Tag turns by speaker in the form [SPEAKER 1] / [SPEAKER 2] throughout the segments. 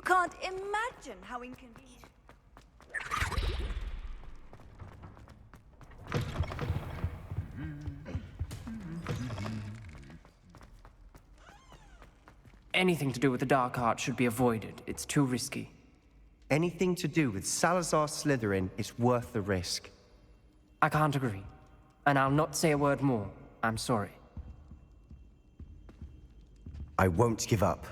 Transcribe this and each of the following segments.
[SPEAKER 1] can't imagine how inconvenient.
[SPEAKER 2] Anything to do with the dark art should be avoided. It's too risky.
[SPEAKER 3] Anything to do with Salazar Slytherin is worth the risk.
[SPEAKER 2] I can't agree. And I'll not say a word more. I'm sorry.
[SPEAKER 3] I won't give up.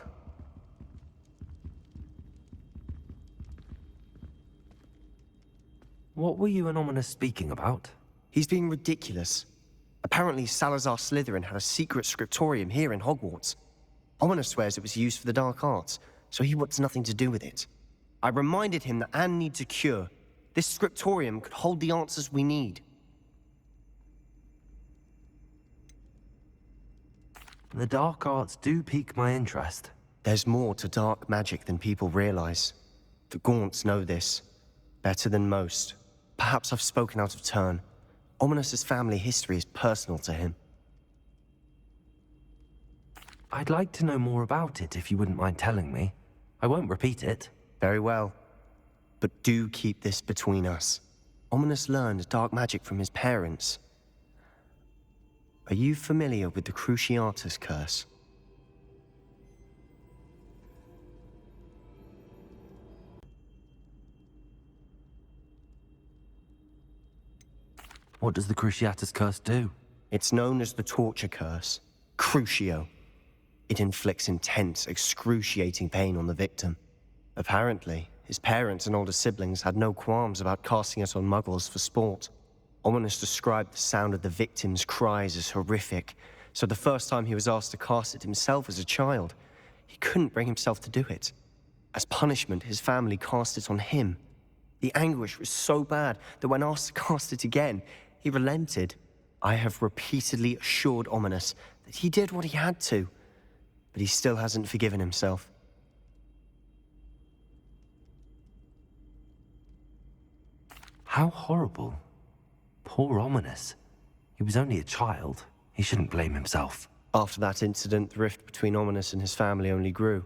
[SPEAKER 4] What were you and Ominous speaking about?
[SPEAKER 3] He's being ridiculous. Apparently Salazar Slytherin had a secret scriptorium here in Hogwarts. Ominous swears it was used for the dark arts, so he wants nothing to do with it. I reminded him that Anne needs a cure. This scriptorium could hold the answers we need.
[SPEAKER 4] The dark arts do pique my interest.
[SPEAKER 3] There's more to dark magic than people realize. The Gaunts know this, better than most. Perhaps I've spoken out of turn. Ominous's family history is personal to him.
[SPEAKER 4] I'd like to know more about it if you wouldn't mind telling me. I won't repeat it.
[SPEAKER 3] Very well. But do keep this between us. Ominous learned dark magic from his parents. Are you familiar with the Cruciatus curse?
[SPEAKER 4] What does the Cruciatus curse do?
[SPEAKER 3] It's known as the torture curse, Crucio. It inflicts intense, excruciating pain on the victim. Apparently, his parents and older siblings had no qualms about casting it on muggles for sport. Ominous described the sound of the victim's cries as horrific, so the first time he was asked to cast it himself as a child, he couldn't bring himself to do it. As punishment, his family cast it on him. The anguish was so bad that when asked to cast it again, he relented. I have repeatedly assured Ominous that he did what he had to, but he still hasn't forgiven himself.
[SPEAKER 4] How horrible. Poor Ominous. He was only a child. He shouldn't blame himself.
[SPEAKER 3] After that incident, the rift between Ominous and his family only grew.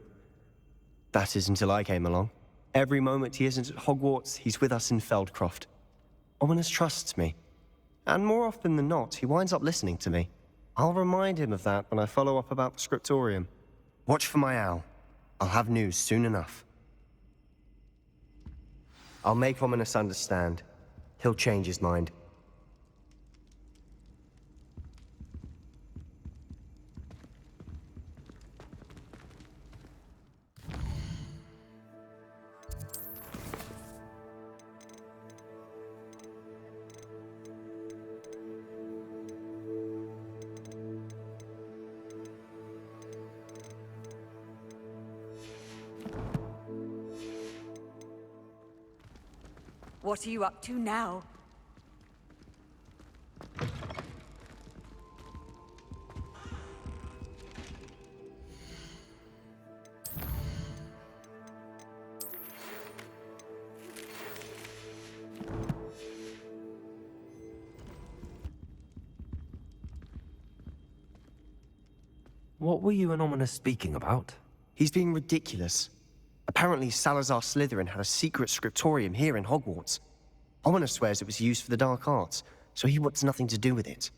[SPEAKER 3] That is until I came along. Every moment he isn't at Hogwarts, he's with us in Feldcroft. Ominous trusts me. And more often than not, he winds up listening to me. I'll remind him of that when I follow up about the scriptorium. Watch for my owl. I'll have news soon enough. I'll make Ominous understand. He'll change his mind.
[SPEAKER 1] What are you up to now?
[SPEAKER 4] What were you and Ominous speaking about?
[SPEAKER 3] He's being ridiculous. Apparently Salazar Slytherin had a secret scriptorium here in Hogwarts. Ominous swears it was used for the dark arts, so he wants nothing to do with it.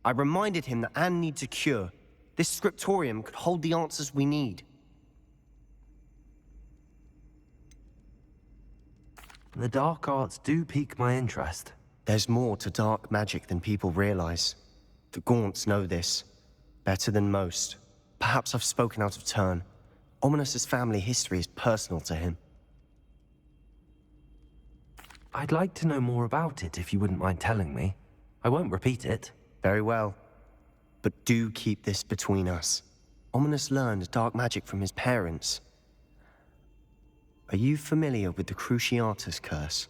[SPEAKER 3] I reminded him that Anne needs a cure. This scriptorium could hold the answers we need.
[SPEAKER 4] The dark arts do pique my interest.
[SPEAKER 3] There's more to dark magic than people realize. The Gaunts know this, better than most. Perhaps I've spoken out of turn. Ominous's family history is personal to him.
[SPEAKER 4] I'd like to know more about it if you wouldn't mind telling me. I won't repeat it.
[SPEAKER 3] Very well. But do keep this between us. Ominous learned dark magic from his parents. Are you familiar with the Cruciatus curse?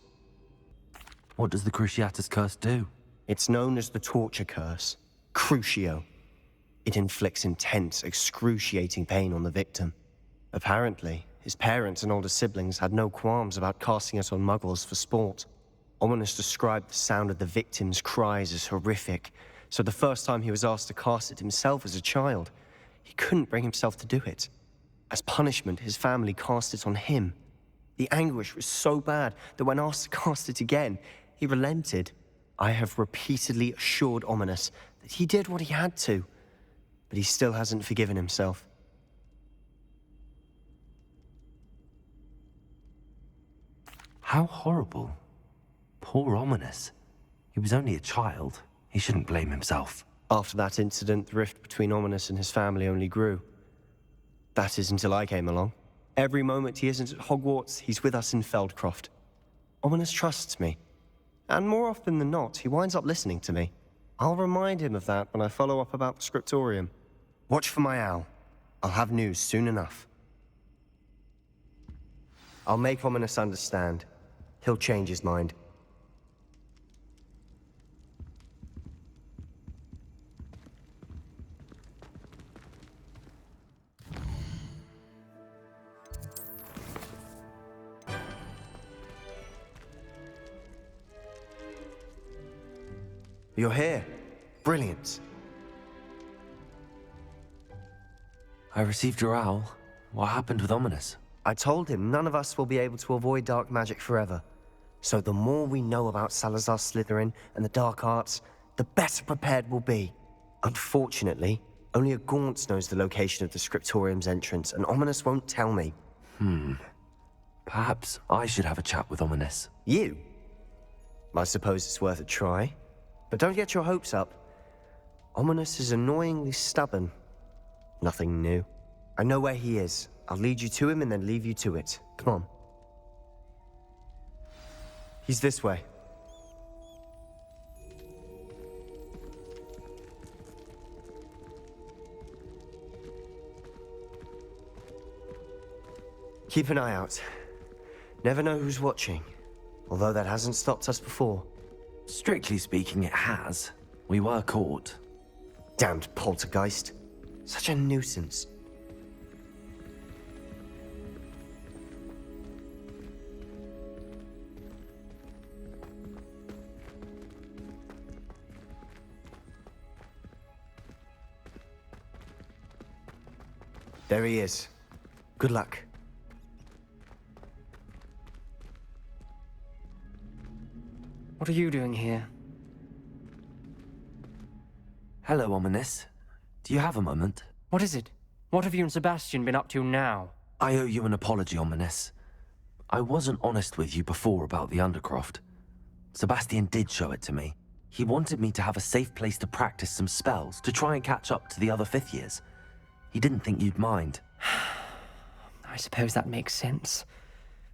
[SPEAKER 4] What does the Cruciatus curse do?
[SPEAKER 3] It's known as the torture curse, Crucio. It inflicts intense, excruciating pain on the victim. Apparently, his parents and older siblings had no qualms about casting it on muggles for sport. Ominous described the sound of the victim's cries as horrific, so the first time he was asked to cast it himself as a child, he couldn't bring himself to do it. As punishment, his family cast it on him. The anguish was so bad that when asked to cast it again, he relented. I have repeatedly assured Ominous that he did what he had to, but he still hasn't forgiven himself.
[SPEAKER 4] How horrible. Poor Ominous. He was only a child. He shouldn't blame himself.
[SPEAKER 3] After that incident, the rift between Ominous and his family only grew. That is until I came along. Every moment he isn't at Hogwarts, he's with us in Feldcroft. Ominous trusts me. And more often than not, he winds up listening to me. I'll remind him of that when I follow up about the scriptorium. Watch for my owl. I'll have news soon enough. I'll make Ominous understand. He'll change his mind. You're here. Brilliant.
[SPEAKER 4] I received your owl. What happened with Ominous?
[SPEAKER 3] I told him none of us will be able to avoid dark magic forever. So the more we know about Salazar Slytherin and the dark arts, the better prepared we'll be. Unfortunately, only a Gaunt knows the location of the scriptorium's entrance, and Ominous won't tell me.
[SPEAKER 4] Perhaps I should have a chat with Ominous.
[SPEAKER 3] You? I suppose it's worth a try. But don't get your hopes up. Ominous is annoyingly stubborn. Nothing new. I know where he is. I'll lead you to him and then leave you to it. Come on. He's this way. Keep an eye out. Never know who's watching. Although that hasn't stopped us before.
[SPEAKER 4] Strictly speaking, it has. We were caught.
[SPEAKER 3] Damned poltergeist. Such a nuisance. There he is. Good luck.
[SPEAKER 2] What are you doing here?
[SPEAKER 4] Hello, Ominous. Do you have a moment?
[SPEAKER 2] What is it? What have you and Sebastian been up to now?
[SPEAKER 4] I owe you an apology, Ominous. I wasn't honest with you before about the Undercroft. Sebastian did show it to me. He wanted me to have a safe place to practice some spells, to try and catch up to the other fifth years. He didn't think you'd mind.
[SPEAKER 2] I suppose that makes sense.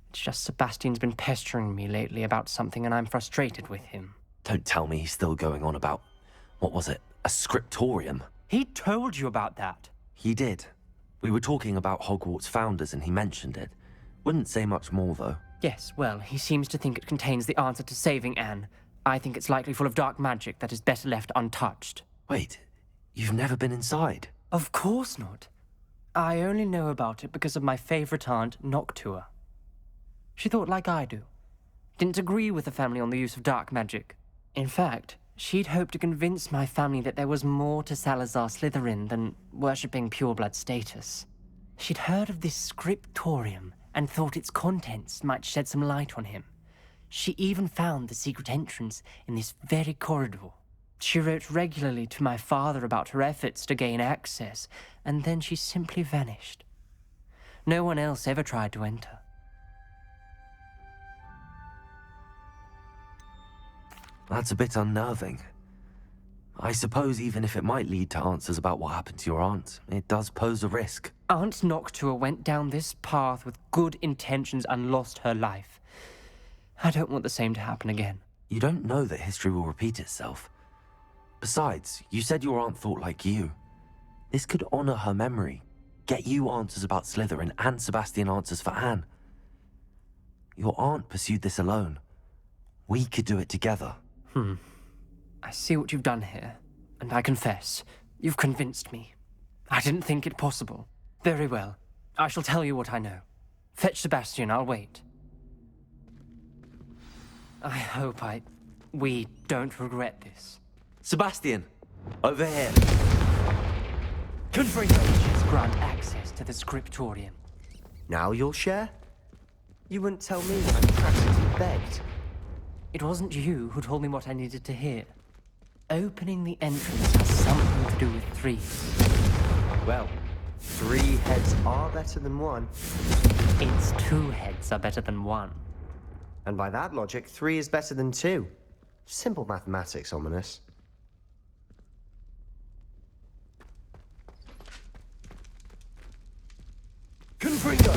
[SPEAKER 2] It's just Sebastian's been pestering me lately about something and I'm frustrated with him.
[SPEAKER 4] Don't tell me he's still going on about, what was it, a scriptorium?
[SPEAKER 2] He told you about that.
[SPEAKER 4] He did. We were talking about Hogwarts founders and he mentioned it. Wouldn't say much more, though.
[SPEAKER 2] Yes, well, he seems to think it contains the answer to saving Anne. I think it's likely full of dark magic that is better left untouched.
[SPEAKER 4] Wait, you've never been inside?
[SPEAKER 2] Of course not. I only know about it because of my favorite aunt, Noctua. She thought like I do. Didn't agree with the family on the use of dark magic. In fact, she'd hoped to convince my family that there was more to Salazar Slytherin than worshipping pureblood status. She'd heard of this scriptorium and thought its contents might shed some light on him. She even found the secret entrance in this very corridor. She wrote regularly to my father about her efforts to gain access, and then she simply vanished. No one else ever tried to enter.
[SPEAKER 4] That's a bit unnerving. I suppose even if it might lead to answers about what happened to your aunt, it does pose a risk.
[SPEAKER 2] Aunt Noctua went down this path with good intentions and lost her life. I don't want the same to happen again.
[SPEAKER 4] You don't know that history will repeat itself. Besides, you said your aunt thought like you. This could honor her memory, get you answers about Slytherin and Sebastian answers for Anne. Your aunt pursued this alone. We could do it together.
[SPEAKER 2] I see what you've done here, and I confess, you've convinced me. I didn't think it possible. Very well. I shall tell you what I know. Fetch Sebastian, I'll wait. I hope we don't regret this.
[SPEAKER 4] Sebastian! Over here!
[SPEAKER 2] Privileges grant access to the scriptorium.
[SPEAKER 3] Now you'll share? You wouldn't tell me when I practically begged.
[SPEAKER 2] It wasn't you who told me what I needed to hear. Opening the entrance has something to do with threes.
[SPEAKER 3] Well, 3 heads are better than 1.
[SPEAKER 2] It's 2 heads are better than 1.
[SPEAKER 3] And by that logic, 3 is better than 2. Simple mathematics, Ominous.
[SPEAKER 5] Confringo!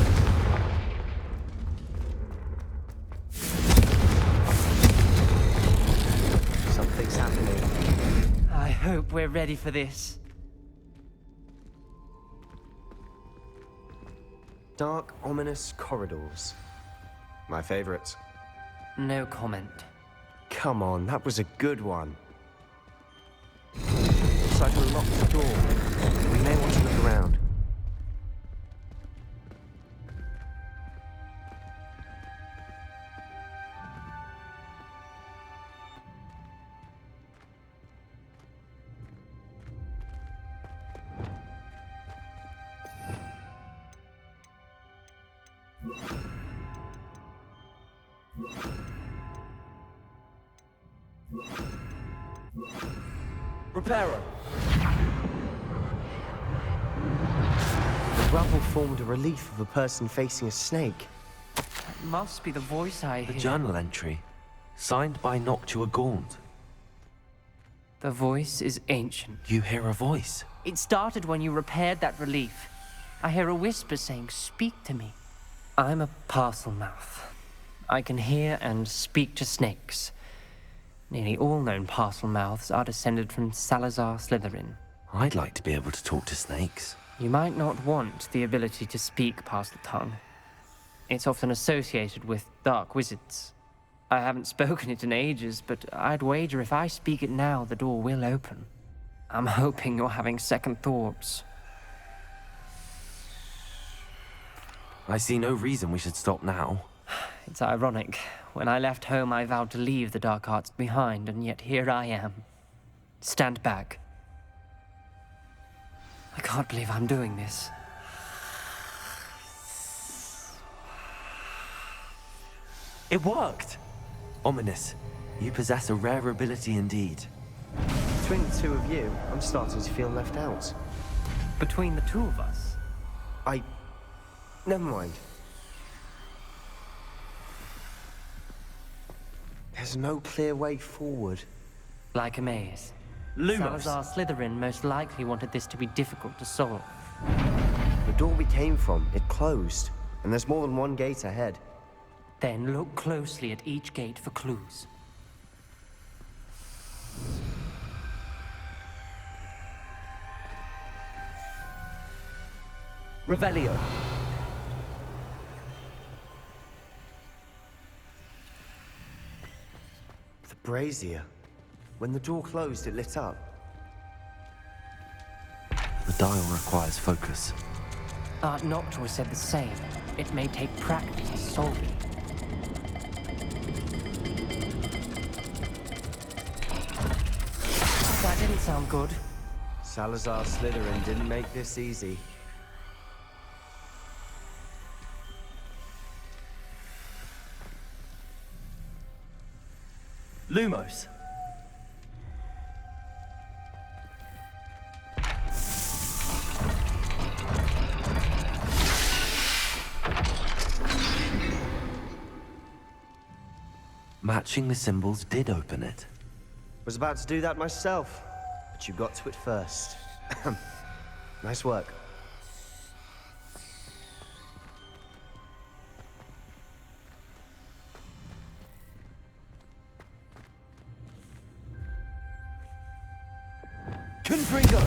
[SPEAKER 3] Something's happening.
[SPEAKER 2] I hope we're ready for this.
[SPEAKER 3] Dark, ominous corridors. My favorite.
[SPEAKER 2] No comment.
[SPEAKER 3] Come on, that was a good one. Looks like a locked door. We may want to look around.
[SPEAKER 5] Reparo!
[SPEAKER 3] The rubble formed a relief of a person facing a snake.
[SPEAKER 2] That must be the voice I
[SPEAKER 4] A
[SPEAKER 2] hear.
[SPEAKER 4] journal entry, signed by Noctua Gaunt.
[SPEAKER 2] The voice is ancient.
[SPEAKER 4] You hear a voice.
[SPEAKER 2] It started when you repaired that relief. I hear a whisper saying, "Speak to me." I'm a parcel mouth. I can hear and speak to snakes. Nearly all known parcel mouths are descended from Salazar Slytherin.
[SPEAKER 4] I'd like to be able to talk to snakes.
[SPEAKER 2] You might not want the ability to speak parcel tongue. It's often associated with dark wizards. I haven't spoken it in ages, but I'd wager if I speak it now, the door will open. I'm hoping you're having second thoughts.
[SPEAKER 4] I see no reason we should stop now.
[SPEAKER 2] It's ironic. When I left home, I vowed to leave the dark arts behind, and yet here I am. Stand back. I can't believe I'm doing this.
[SPEAKER 4] It worked! Ominous, you possess a rare ability indeed.
[SPEAKER 3] Between the 2 of you, I'm starting to feel left out.
[SPEAKER 2] Between the 2 of us,
[SPEAKER 3] Never mind. There's no clear way forward.
[SPEAKER 2] like a maze.
[SPEAKER 5] Lumos!
[SPEAKER 2] Salazar Slytherin most likely wanted this to be difficult to solve.
[SPEAKER 3] The door we came from, it closed. And there's more than one gate ahead.
[SPEAKER 2] Then look closely at each gate for clues.
[SPEAKER 5] Revelio!
[SPEAKER 3] The brazier. When the door closed, it lit up.
[SPEAKER 4] The dial requires focus.
[SPEAKER 2] Art Noctua said the same. It may take practice to solve it. That didn't sound good.
[SPEAKER 3] Salazar Slytherin didn't make this easy.
[SPEAKER 5] Lumos!
[SPEAKER 4] Matching the symbols did open it.
[SPEAKER 3] Was about to do that myself, but you got to it first. Nice work.
[SPEAKER 5] Confringo!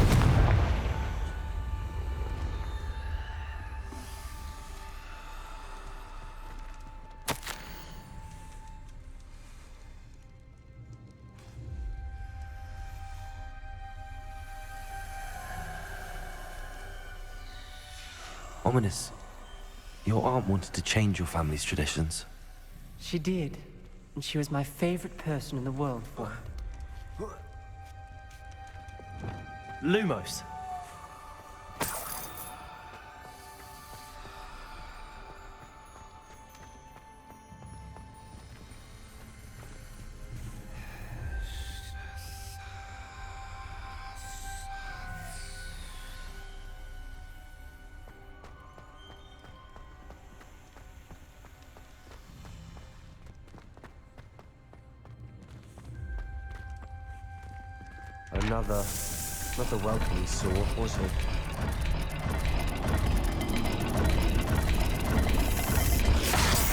[SPEAKER 4] Ominous, your aunt wanted to change your family's traditions.
[SPEAKER 2] She did. And she was my favorite person in the world for it.
[SPEAKER 5] Lumos!
[SPEAKER 3] another welcoming sort, was it?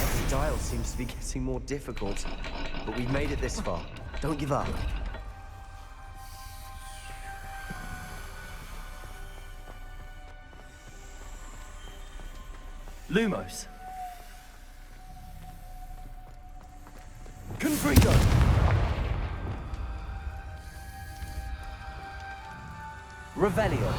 [SPEAKER 3] Every dial seems to be getting more difficult, but we've made it this far. Don't give up.
[SPEAKER 5] Lumos. Confringo. Revelio.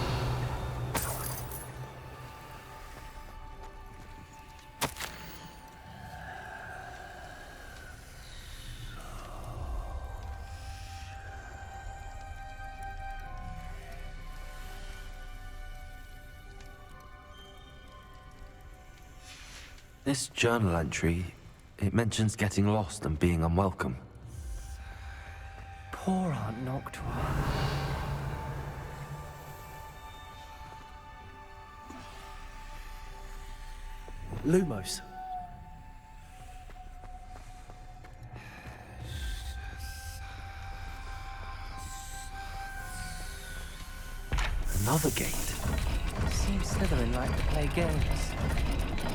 [SPEAKER 4] This journal entry, it mentions getting lost and being unwelcome.
[SPEAKER 2] Poor Aunt Noctua.
[SPEAKER 5] Lumos.
[SPEAKER 4] Another gate.
[SPEAKER 2] Seems Slytherin like to play games.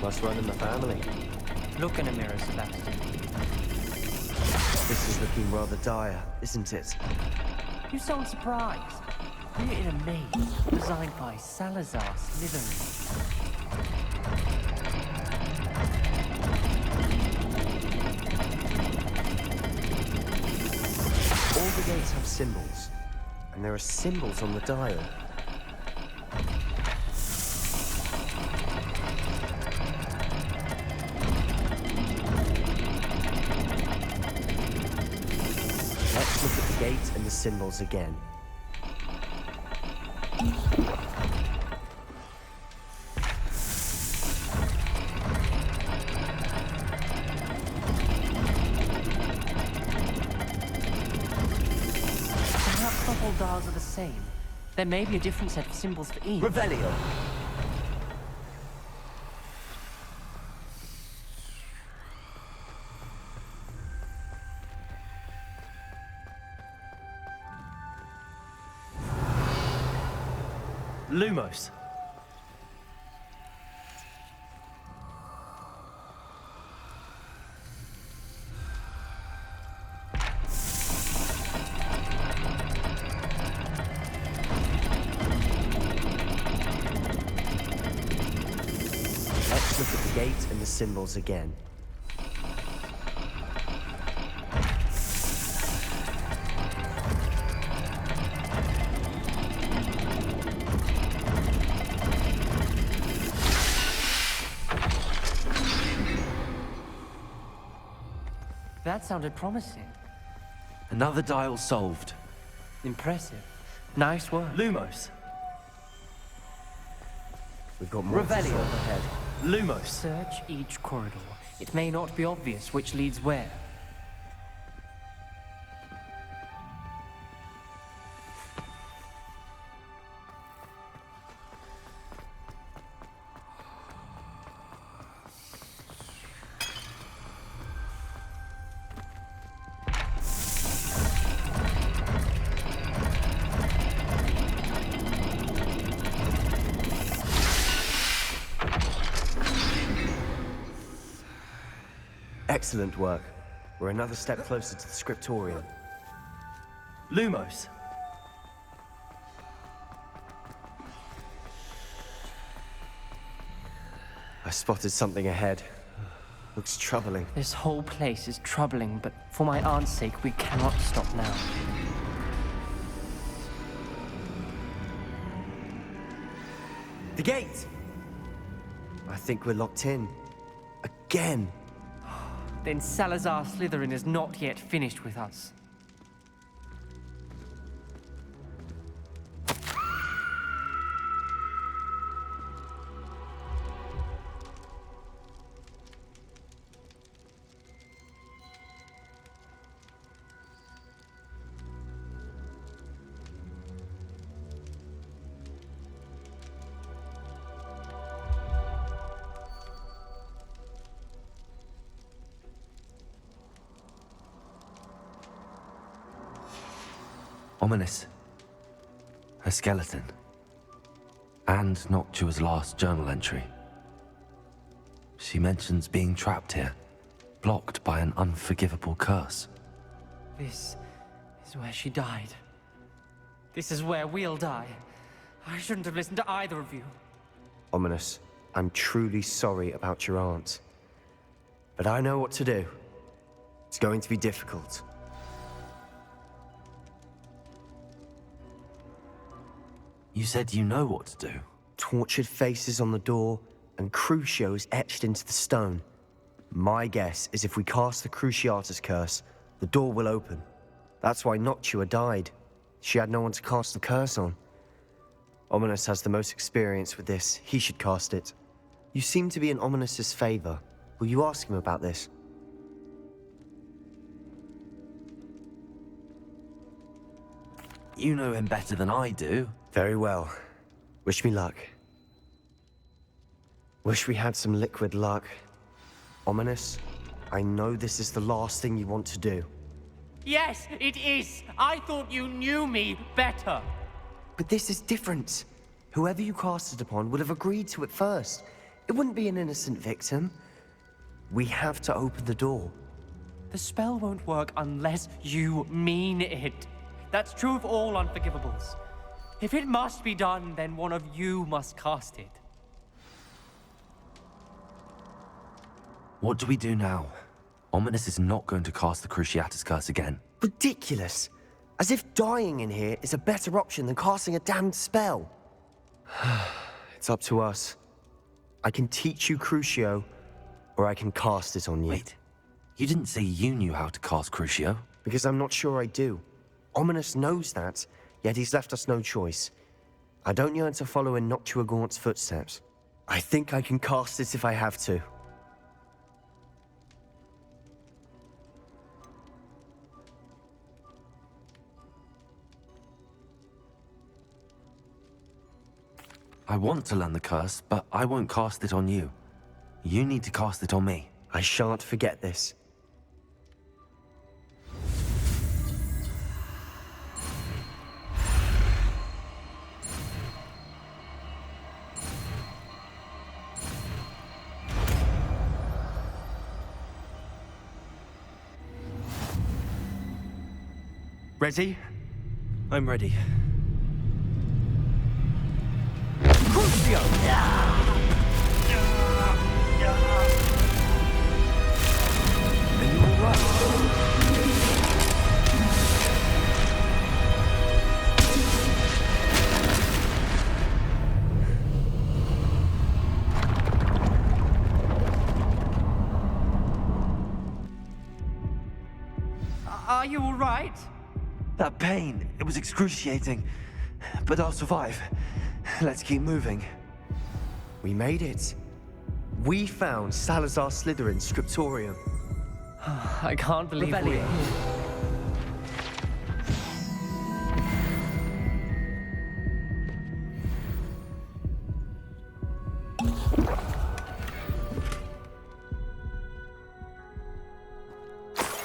[SPEAKER 3] Must run in the family.
[SPEAKER 2] Look in a mirror, Sebastian.
[SPEAKER 3] This is looking rather dire, isn't it?
[SPEAKER 2] You sound surprised. We're in a maze designed by Salazar Slytherin.
[SPEAKER 3] All the gates have symbols, and there are symbols on the dial. Let's look at the gate and the symbols again.
[SPEAKER 2] Perhaps not all dials are the same. There may be a different set of symbols for each.
[SPEAKER 5] Revelio. Lumos.
[SPEAKER 3] Let's look at the gate and the symbols again.
[SPEAKER 2] That sounded promising.
[SPEAKER 4] Another dial solved.
[SPEAKER 2] Impressive. Nice work.
[SPEAKER 5] Lumos.
[SPEAKER 3] We've got more to
[SPEAKER 5] Revelio.
[SPEAKER 3] solve ahead.
[SPEAKER 5] Lumos.
[SPEAKER 2] Search each corridor. It may not be obvious which leads where.
[SPEAKER 3] Excellent work. We're another step closer to the scriptorium.
[SPEAKER 5] Lumos.
[SPEAKER 3] I spotted something ahead. Looks troubling.
[SPEAKER 2] This whole place is troubling, but for my aunt's sake, we cannot stop now.
[SPEAKER 3] The gate! I think we're locked in. Again!
[SPEAKER 2] Then Salazar Slytherin is not yet finished with us.
[SPEAKER 4] Ominous. A skeleton. And Noctua's last journal entry. She mentions being trapped here, blocked by an unforgivable curse.
[SPEAKER 2] This is where she died. This is where we'll die. I shouldn't have listened to either of you.
[SPEAKER 3] Ominous, I'm truly sorry about your aunt. But I know what to do. It's going to be difficult.
[SPEAKER 4] You said you know what to do.
[SPEAKER 3] Tortured faces on the door, and Crucio is etched into the stone. My guess is if we cast the Cruciatus curse, the door will open. That's why Noctua died. She had no one to cast the curse on. Ominous has the most experience with this. He should cast it. You seem to be in Ominous's favor. Will you ask him about this?
[SPEAKER 4] You know him better than I do.
[SPEAKER 3] Very well. Wish me luck. Wish we had some liquid luck. Ominous, I know this is the last thing you want to do.
[SPEAKER 2] Yes, it is. I thought you knew me better.
[SPEAKER 3] But this is different. Whoever you cast it upon would have agreed to it first. It wouldn't be an innocent victim. We have to open the door.
[SPEAKER 2] The spell won't work unless you mean it. That's true of all unforgivables. If it must be done, then one of you must cast it.
[SPEAKER 4] What do we do now? Ominous is not going to cast the Cruciatus curse again.
[SPEAKER 3] Ridiculous. As if dying in here is a better option than casting a damned spell. It's up to us. I can teach you Crucio, or I can cast it on you.
[SPEAKER 4] Wait, you didn't say you knew how to cast Crucio?
[SPEAKER 3] Because I'm not sure I do. Ominous knows that, yet he's left us no choice. I don't yearn to follow in Noctua Gaunt's footsteps. I think I can cast it if I have to.
[SPEAKER 4] I want to learn the curse, but I won't cast it on you. You need to cast it on me.
[SPEAKER 3] I shan't forget this.
[SPEAKER 5] Ready?
[SPEAKER 4] I'm ready.
[SPEAKER 5] Crucio!
[SPEAKER 4] Are you alright?
[SPEAKER 2] Are you all right?
[SPEAKER 4] That pain, it was excruciating. But I'll survive. Let's keep moving.
[SPEAKER 3] We made it. We found Salazar Slytherin's scriptorium.
[SPEAKER 2] I can't believe we...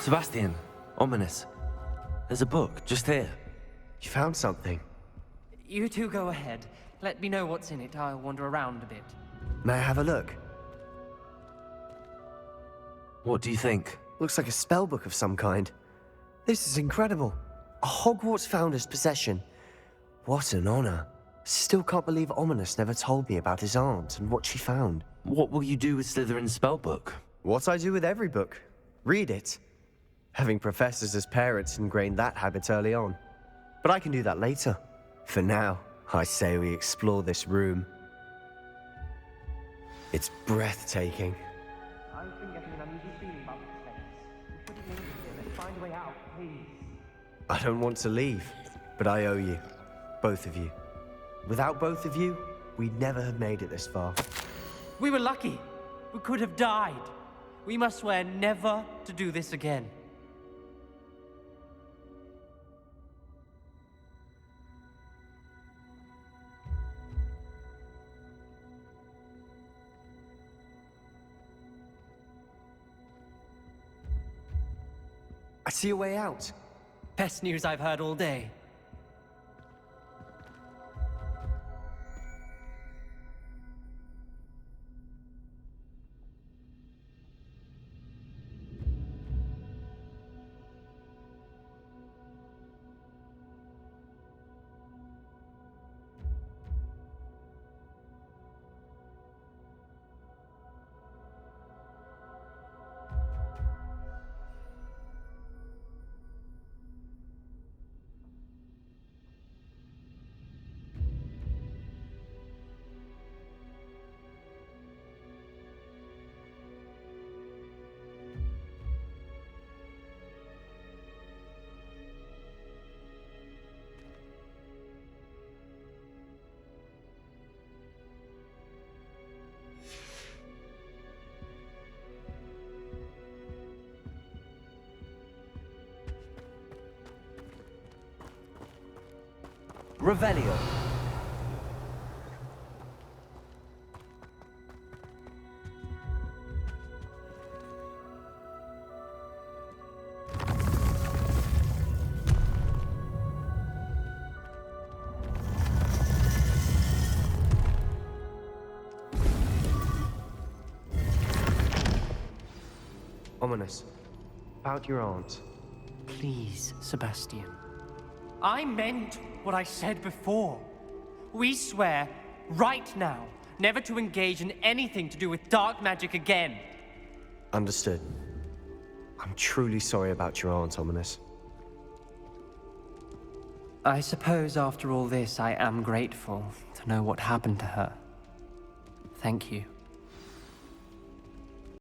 [SPEAKER 4] Sebastian, Ominous. There's a book, just here.
[SPEAKER 3] You found something.
[SPEAKER 2] You two go ahead. Let me know what's in it. I'll wander around a bit.
[SPEAKER 3] May I have a look?
[SPEAKER 4] What do you think?
[SPEAKER 3] Looks like a spell book of some kind. This is incredible. A Hogwarts founder's possession. What an honor. Still can't believe Ominous never told me about his aunt and what she found.
[SPEAKER 4] What will you do with Slytherin's spellbook?
[SPEAKER 3] What I do with every book. Read it. Having professors as parents ingrained that habit early on. But I can do that later. For now, I say we explore this room. It's breathtaking.
[SPEAKER 2] I've been getting an uneasy feeling about this place. We shouldn't leave here. Let's find a way out, please.
[SPEAKER 3] I don't want to leave, but I owe you. Both of you. Without both of you, we'd never have made it this far.
[SPEAKER 2] We were lucky. We could have died. We must swear never to do this again.
[SPEAKER 3] I see a way out.
[SPEAKER 2] Best news I've heard all day.
[SPEAKER 4] Revelio.
[SPEAKER 3] Ominous. About your aunt.
[SPEAKER 2] Please, Sebastian. I meant what I said before. We swear, right now, never to engage in anything to do with dark magic again.
[SPEAKER 3] Understood. I'm truly sorry about your aunt, Ominous.
[SPEAKER 2] I suppose after all this, I am grateful to know what happened to her. Thank you.